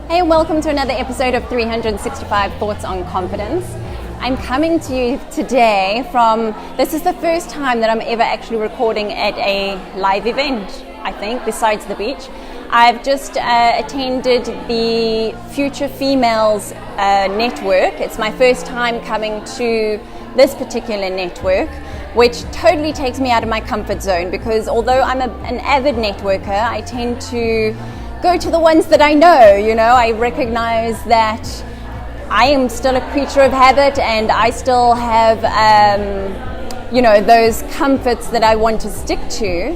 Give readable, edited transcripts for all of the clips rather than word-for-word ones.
Hey, and welcome to another episode of 365 Thoughts on Confidence. I'm coming to you today this is the first time that I'm ever actually recording at a live event, I think, besides the beach. I've just attended the Future Females network. It's my first time coming to this particular network, which totally takes me out of my comfort zone because although I'm an avid networker, I tend to go to the ones that I know. I recognize that I am still a creature of habit and I still have, those comforts that I want to stick to.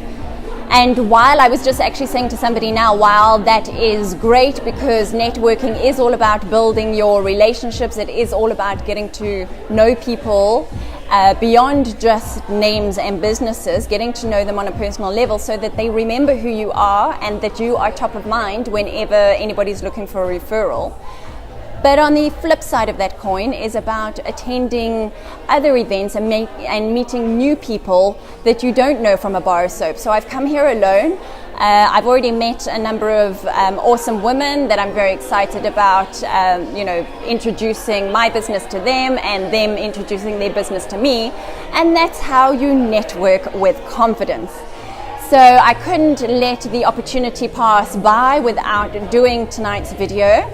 And while I was just actually saying to somebody now, while that is great because networking is all about building your relationships, it is all about getting to know people beyond just names and businesses, getting to know them on a personal level so that they remember who you are and that you are top of mind whenever anybody's looking for a referral. But on the flip side of that coin is about attending other events and meeting new people that you don't know from a bar of soap. So I've come here alone. I've already met a number of awesome women that I'm very excited about, introducing my business to them and them introducing their business to me. And that's how you network with confidence. So I couldn't let the opportunity pass by without doing tonight's video.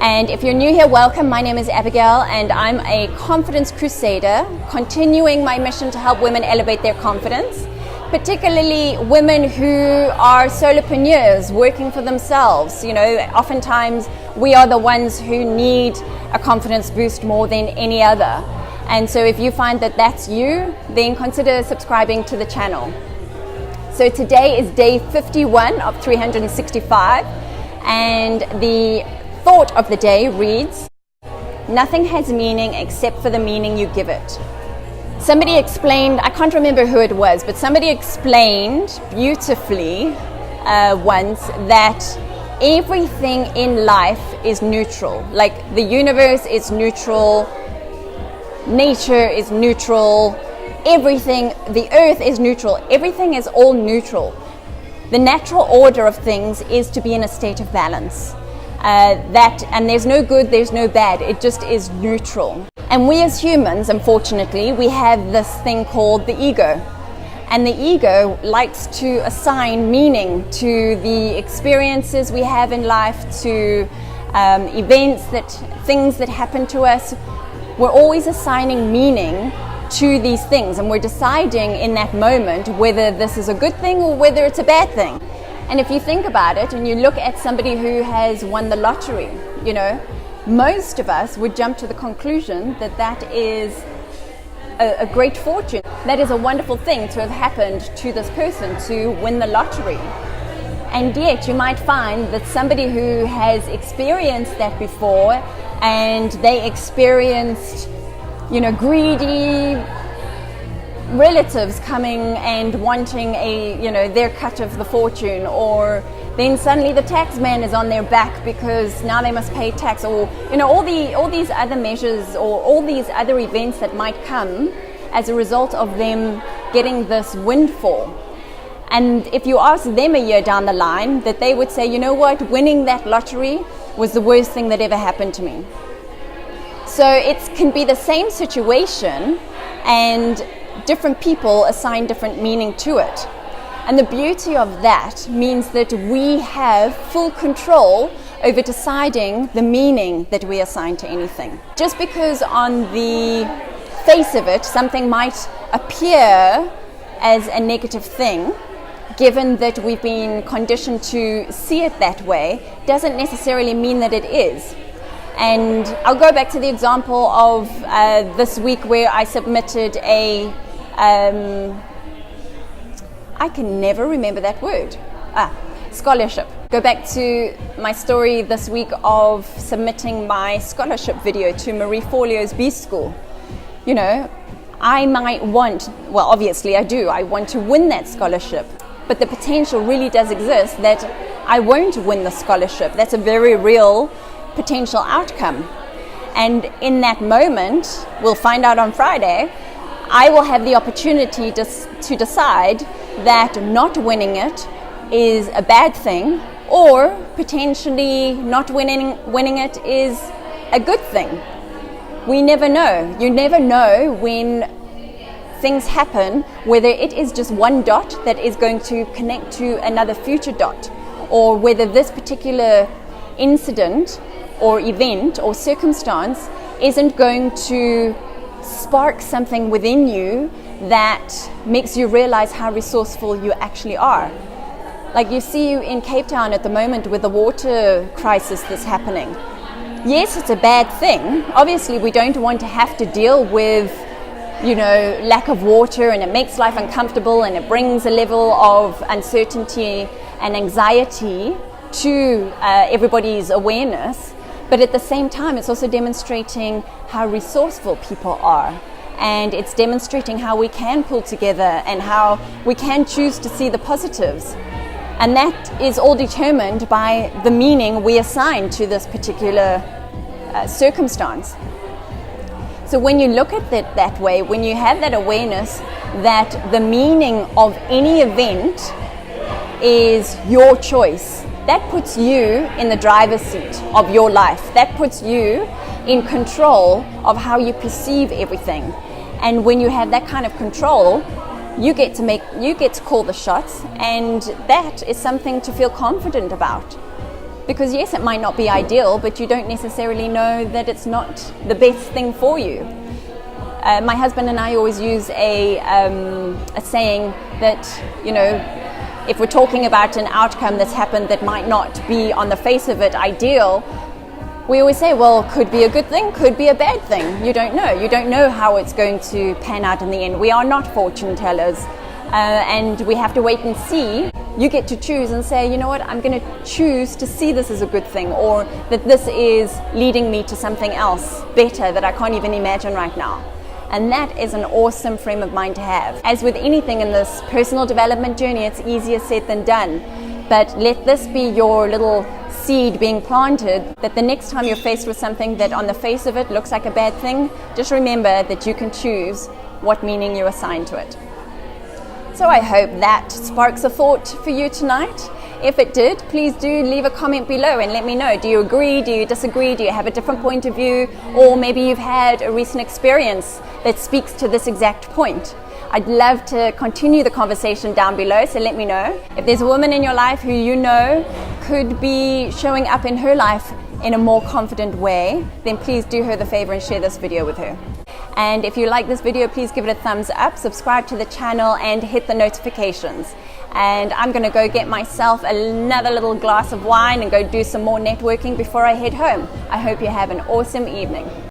And if you're new here, welcome. My name is Abigail and I'm a confidence crusader, continuing my mission to help women elevate their confidence, particularly women who are solopreneurs working for themselves. Oftentimes we are the ones who need a confidence boost more than any other. And so if you find that that's you, then consider subscribing to the channel. So today is day 51 of 365 and the thought of the day reads, nothing has meaning except for the meaning you give it. Somebody explained, I can't remember who it was, but somebody explained beautifully once that everything in life is neutral. Like the universe is neutral, nature is neutral, everything, the earth is neutral, everything is all neutral. The natural order of things is to be in a state of balance. And there's no good, there's no bad, it just is neutral. And we as humans, unfortunately, we have this thing called the ego. And the ego likes to assign meaning to the experiences we have in life, to things that happen to us. We're always assigning meaning to these things and we're deciding in that moment whether this is a good thing or whether it's a bad thing. And if you think about it and you look at somebody who has won the lottery, most of us would jump to the conclusion that that is a great fortune. That is a wonderful thing to have happened to this person to win the lottery. And yet you might find that somebody who has experienced that before and they experienced, greedy relatives coming and wanting their cut of the fortune, or then suddenly the tax man is on their back because now they must pay tax, or all these other measures or all these other events that might come as a result of them getting this windfall. And if you ask them a year down the line, that they would say, winning that lottery was the worst thing that ever happened to me. So it can be the same situation and different people assign different meaning to it. And the beauty of that means that we have full control over deciding the meaning that we assign to anything. Just because on the face of it, something might appear as a negative thing, given that we've been conditioned to see it that way, doesn't necessarily mean that it is. And I'll go back to the example of this week where I submitted I can never remember that word. Scholarship. Go back to my story this week of submitting my scholarship video to Marie Forleo's B School. I might want, well, obviously I do, I want to win that scholarship, but the potential really does exist that I won't win the scholarship. That's a very real potential outcome. And in that moment, we'll find out on Friday, I will have the opportunity to decide that not winning it is a bad thing or potentially not winning it is a good thing. We never know. You never know when things happen, whether it is just one dot that is going to connect to another future dot, or whether this particular incident or event or circumstance isn't going to spark something within you that makes you realize how resourceful you actually are. Like you see in Cape Town at the moment with the water crisis that's happening. Yes, it's a bad thing. Obviously, we don't want to have to deal with, lack of water, and it makes life uncomfortable, and it brings a level of uncertainty and anxiety to everybody's awareness. But at the same time, it's also demonstrating how resourceful people are. And it's demonstrating how we can pull together and how we can choose to see the positives. And that is all determined by the meaning we assign to this particular circumstance. So when you look at it that way, when you have that awareness that the meaning of any event is your choice, that puts you in the driver's seat of your life. That puts you in control of how you perceive everything. And when you have that kind of control, you get to call the shots, and that is something to feel confident about. Because yes, it might not be ideal, but you don't necessarily know that it's not the best thing for you. My husband and I always use a saying that, if we're talking about an outcome that's happened that might not be on the face of it ideal, we always say, well, could be a good thing, could be a bad thing. You don't know. You don't know how it's going to pan out in the end. We are not fortune tellers, and we have to wait and see. You get to choose and say, you know what, I'm going to choose to see this as a good thing, or that this is leading me to something else better that I can't even imagine right now. And that is an awesome frame of mind to have. As with anything in this personal development journey, it's easier said than done. But let this be your little seed being planted, that the next time you're faced with something that on the face of it looks like a bad thing, just remember that you can choose what meaning you assign to it. So I hope that sparks a thought for you tonight. If it did, please do leave a comment below and let me know. Do you agree? Do you disagree? Do you have a different point of view? Or maybe you've had a recent experience that speaks to this exact point. I'd love to continue the conversation down below, so let me know. If there's a woman in your life who you know could be showing up in her life in a more confident way, then please do her the favor and share this video with her. And if you like this video, please give it a thumbs up, subscribe to the channel, and hit the notifications. And I'm going to go get myself another little glass of wine and go do some more networking before I head home. I hope you have an awesome evening.